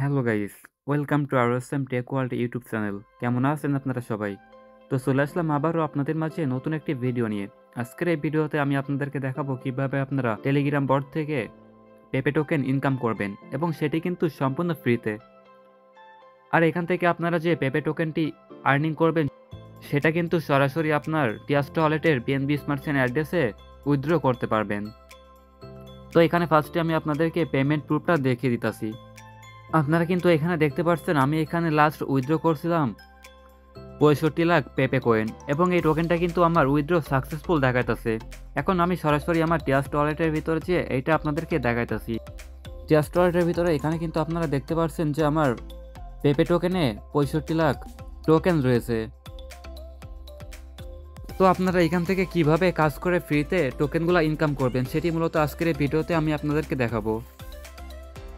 Hello guys, welcome to our tech world YouTube channel. কেমন আছেন আপনারা সবাই? তো চলে আসলাম আবারও আপনাদের মাঝে নতুন একটি ভিডিও নিয়ে। আজকের এই ভিডিওতে আমি আপনাদেরকে দেখাবো কিভাবে আপনারা টেলিগ্রাম বট থেকে পেপে টোকেন ইনকাম করবেন, এবং সেটি কিন্তু সম্পূর্ণ ফ্রিতে। আর এখান থেকে আপনারা যে পেপে টোকেনটি আর্নিং করবেন সেটা কিন্তু সরাসরি আপনার টিয়াস্টো ওয়ালেটের পিএনবি স্মার্ট চেইন অ্যাড্রেসে উইথড্র করতে পারবেন। তো এখানে ফার্স্টে আমি আপনাদেরকে পেমেন্ট প্রুফটা দেখিয়ে দিতেছি। আপনারা কিন্তু এখানে দেখতে পাচ্ছেন আমি এখানে লাস্ট উইথড্র করছিলাম 65 লাখ পেপে কয়েন, এবং এই টোকেনটা কিন্তু আমার উইথড্র সাকসেসফুল দেখাইতেছে। এখন আমি সরাসরি আমার টিয়াস্টো ওয়ালেটের ভিতরে যে এইটা আপনাদেরকে দেখাইতেছি। টিয়াস্টো ওয়ালেটের ভিতরে এখানে কিন্তু আপনারা দেখতে পাচ্ছেন যে আমার পেপে টোকেনে 65 লাখ টোকেন রয়েছে। তো আপনারা এখান থেকে কিভাবে কাজ করে ফ্রিতে টোকেনগুলো ইনকাম করবেন সেটি মূলত আজকের এই ভিডিওতে আমি আপনাদেরকে দেখাবো।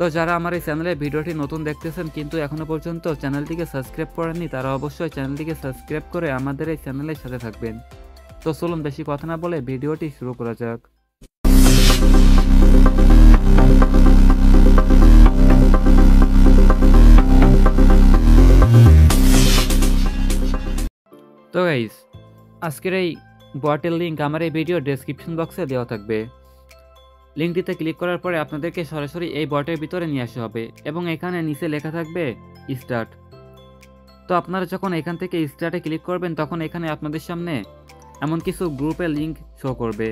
তো যারা আমার এই চ্যানেলে ভিডিওটি নতুন দেখতেছেন কিন্তু এখনো পর্যন্ত চ্যানেলটিকে সাবস্ক্রাইব করেননি, তারা অবশ্যই চ্যানেলটিকে সাবস্ক্রাইব করে আমাদের এই চ্যানেলের সাথে থাকবেন। তো চলুন বেশি কথা না বলে ভিডিওটি শুরু করা যাক। তো গাইস, আজকের এই বটের লিঙ্ক আমার এই ভিডিও ডেসক্রিপশন বক্সে দেওয়া থাকবে। লিঙ্কটিতে ক্লিক করার পরে আপনাদেরকে সরাসরি এই বটের ভিতরে নিয়ে আসা হবে, এবং এখানে নিচে লেখা থাকবে স্টার্ট। তো আপনারা যখন এখান থেকে স্টার্টে ক্লিক করবেন তখন এখানে আপনাদের সামনে এমন কিছু গ্রুপের লিঙ্ক শো করবে।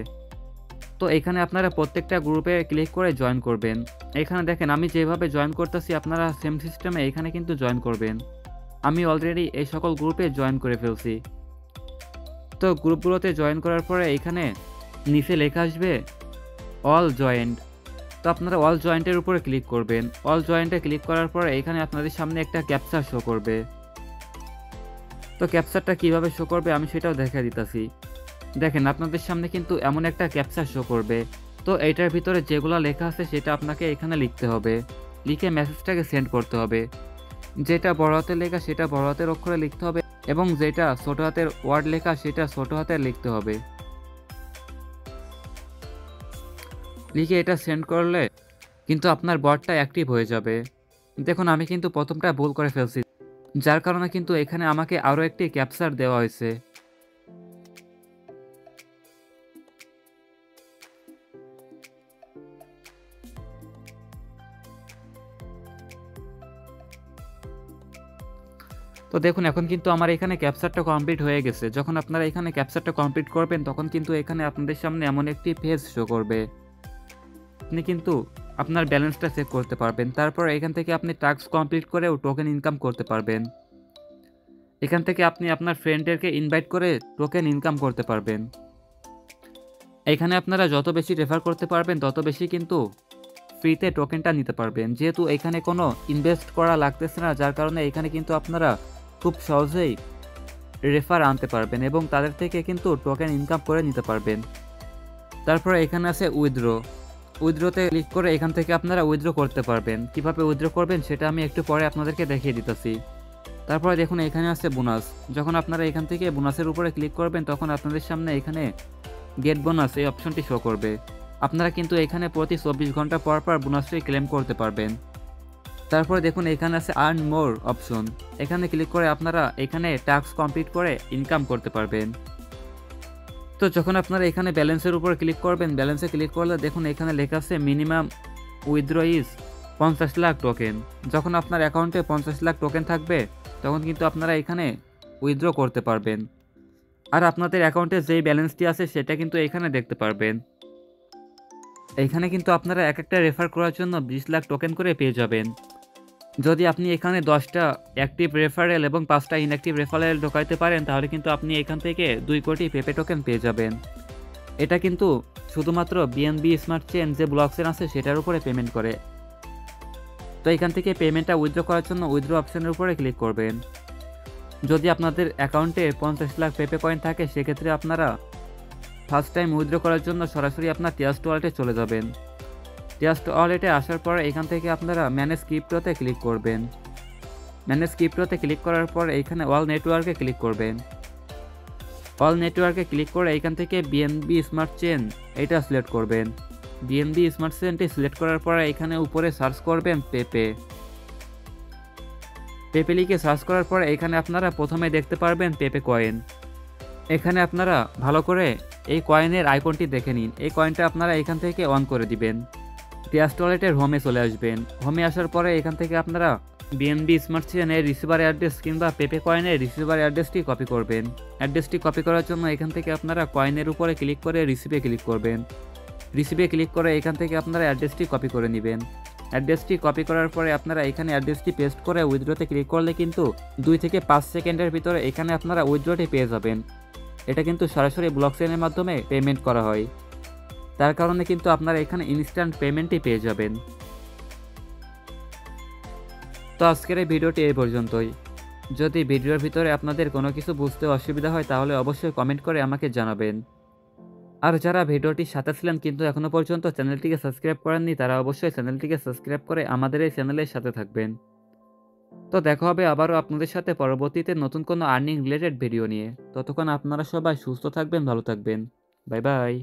তো এখানে আপনারা প্রত্যেকটা গ্রুপে ক্লিক করে জয়েন করবেন। এখানে দেখেন আমি যেভাবে জয়েন করতেছি আপনারা সেম সিস্টেমে এখানে কিন্তু জয়েন করবেন। আমি অলরেডি এই সকল গ্রুপে জয়েন করে ফেলছি। তো গ্রুপগুলোতে জয়েন করার পরে এখানে নিচে লেখা আসবে অল জয়েন্ট। তো আপনারা অল জয়েন্টের উপরে ক্লিক করবেন। অল জয়েন্টে ক্লিক করার পরে এখানে আপনাদের সামনে একটা ক্যাপচা শো করবে। তো ক্যাপচারটা কিভাবে শো করবে আমি সেটাও দেখা দিতেছি। দেখেন আপনাদের সামনে কিন্তু এমন একটা ক্যাপচা শো করবে। তো এইটার ভিতরে যেগুলো লেখা আছে সেটা আপনাকে এখানে লিখতে হবে, লিখে মেসেজটাকে সেন্ড করতে হবে। যেটা বড় হাতের লেখা সেটা বড় হাতের অক্ষরে লিখতে হবে, এবং যেটা ছোট হাতের ওয়ার্ড লেখা সেটা ছোট হাতে লিখতে হবে। লিখে এটা সেন্ড করলে কিন্তু আপনার বটটা অ্যাক্টিভ হয়ে যাবে। দেখুন আমি কিন্তু প্রথমটা ভুল করে ফেলছি, যার কারণে কিন্তু এখানে আমাকে আরও একটি ক্যাপচার দেওয়া হয়েছে। তো দেখুন এখন কিন্তু আমার এখানে ক্যাপচারটা কমপ্লিট হয়ে গেছে। যখন আপনারা এখানে ক্যাপচারটা কমপ্লিট করবেন তখন কিন্তু এখানে আপনাদের সামনে এমন একটি পেজ শো করবে। আপনি কিন্তু আপনার ব্যালেন্সটা চেক করতে পারবেন। তারপর এখান থেকে আপনি টাস্ক কমপ্লিট করেও টোকেন ইনকাম করতে পারবেন। এখান থেকে আপনি আপনার ফ্রেন্ডদেরকে ইনভাইট করে টোকেন ইনকাম করতে পারবেন। এখানে আপনারা যত বেশি রেফার করতে পারবেন তত বেশি কিন্তু ফ্রিতে টোকেনটা নিতে পারবেন। যেহেতু এখানে কোনো ইনভেস্ট করা লাগতেছে না, যার কারণে এখানে কিন্তু আপনারা খুব সহজেই রেফার আনতে পারবেন এবং তাদের থেকে কিন্তু টোকেন ইনকাম করে নিতে পারবেন। তারপরে এখানে আছে উইথড্র। উইথড্রতে ক্লিক করে এখান থেকে আপনারা উইথড্র করতে পারবেন। কিভাবে উইথড্র করবেন সেটা আমি একটু পরে আপনাদেরকে দেখিয়ে দিতেছি। তারপরে দেখুন এখানে আছে বোনাস। যখন আপনারা এখান থেকে বোনাসের উপরে ক্লিক করবেন তখন আপনাদের সামনে এখানে গেট বোনাস এই অপশনটি শো করবে। আপনারা কিন্তু এখানে প্রতি 24 ঘন্টা পর পর বোনাসটি ক্লেম করতে পারবেন। তারপরে দেখুন এখানে আছে আর্ন মোর অপশন। এখানে ক্লিক করে আপনারা এখানে টাস্ক কমপ্লিট করে ইনকাম করতে পারবেন। তো যখন আপনারা এখানে ব্যালেন্সের উপর ক্লিক করবেন, ব্যালেন্সে ক্লিক করলে দেখুন এখানে লেখা আছে minimum withdraw is 50 lakh token. যখন আপনার অ্যাকাউন্টে 50 লাখ টোকেন থাকবে তখন কিন্তু আপনারা এখানে উইথড্র করতে পারবেন। আর আপনাদের অ্যাকাউন্টে যেই ব্যালেন্সটি আছে সেটা কিন্তু এখানে দেখতে পারবেন। এইখানে কিন্তু আপনারা এক একটা রেফার করার জন্য 20 লাখ টোকেন করে পেয়ে যাবেন। যদি আপনি এখানে 10টা অ্যাক্টিভ রেফারেল এবং 5টা ইনঅ্যাক্টিভ রেফারেল ঢোকাইতে পারেন তাহলে কিন্তু আপনি এখান থেকে 2 কোটি পেপে টোকেন পেয়ে যাবেন। এটা কিন্তু শুধুমাত্র বিএনবি স্মার্ট চেইন যে ব্লক চেইন আছে সেটার উপরে পেমেন্ট করে। তো এখান থেকে পেমেন্টটা উইথড্র করার জন্য উইথড্র অপশনের উপরে ক্লিক করবেন। যদি আপনাদের অ্যাকাউন্টে 50 লাখ পেপে কয়েন থাকে সেক্ষেত্রে আপনারা ফার্স্ট টাইম উইথড্র করার জন্য সরাসরি আপনার টিয়াস্টো ওয়ালেটে চলে যাবেন। টিয়াস্টো ওয়ালেটে আসার পর এখান থেকে আপনারা ম্যানেজ ক্রিপ্টোতে ক্লিক করবেন। ম্যানেজ ক্রিপ্টোতে ক্লিক করার পর এখানে অল নেটওয়ার্কে ক্লিক করবেন। অল নেটওয়ার্কে ক্লিক করে এখান থেকে বিএনবি স্মার্ট চেইন এটা সিলেক্ট করবেন। বিএনবি স্মার্ট চেইনটি সিলেক্ট করার পর এখানে উপরে সার্চ করবেন পেপে। পেপে লিখে সার্চ করার পরে এখানে আপনারা প্রথমে দেখতে পারবেন পেপে কয়েন। এখানে আপনারা ভালো করে এই কয়েনের আইকনটি দেখে নিন। এই কয়েনটা আপনারা এখান থেকে অন করে দিবেন। ট্রাস্ট ওয়ালেটের হোমে চলে আসবেন। হোমে আসার পরে এখান থেকে আপনারা বিএনবি স্মার্ট চেইনের রিসিভার অ্যাড্রেস কিংবা পেপে কয়েনের রিসিভার অ্যাড্রেসটি কপি করবেন। অ্যাড্রেসটি কপি করার জন্য এখান থেকে আপনারা কয়েনের উপরে ক্লিক করে রিসিভে ক্লিক করবেন। রিসিভে ক্লিক করে এখান থেকে আপনারা অ্যাড্রেসটি কপি করে নেবেন। অ্যাড্রেসটি কপি করার পরে আপনারা এখানে অ্যাড্রেসটি পেস্ট করে উইথড্রতে ক্লিক করলে কিন্তু 2 থেকে 5 সেকেন্ডের ভিতরে এখানে আপনারা উইথড্রটি পেয়ে যাবেন। এটা কিন্তু সরাসরি ব্লকচেনের মাধ্যমে পেমেন্ট করা হয়, তার কারণে কিন্তু আপনারা এখানে ইনস্ট্যান্ট পেমেন্টই পেয়ে যাবেন। তো আজকের এই ভিডিওটি এই পর্যন্তই। যদি ভিডিওর ভিতরে আপনাদের কোনো কিছু বুঝতে অসুবিধা হয় তাহলে অবশ্যই কমেন্ট করে আমাকে জানাবেন। আর যারা ভিডিওটির সাথে ছিলেন কিন্তু এখনও পর্যন্ত চ্যানেলটিকে সাবস্ক্রাইব করেননি তারা অবশ্যই চ্যানেলটিকে সাবস্ক্রাইব করে আমাদের এই চ্যানেলের সাথে থাকবেন। তো দেখা হবে আবারও আপনাদের সাথে পরবর্তীতে নতুন কোনো আর্নিং রিলেটেড ভিডিও নিয়ে। ততক্ষণ আপনারা সবাই সুস্থ থাকবেন, ভালো থাকবেন। Bye bye.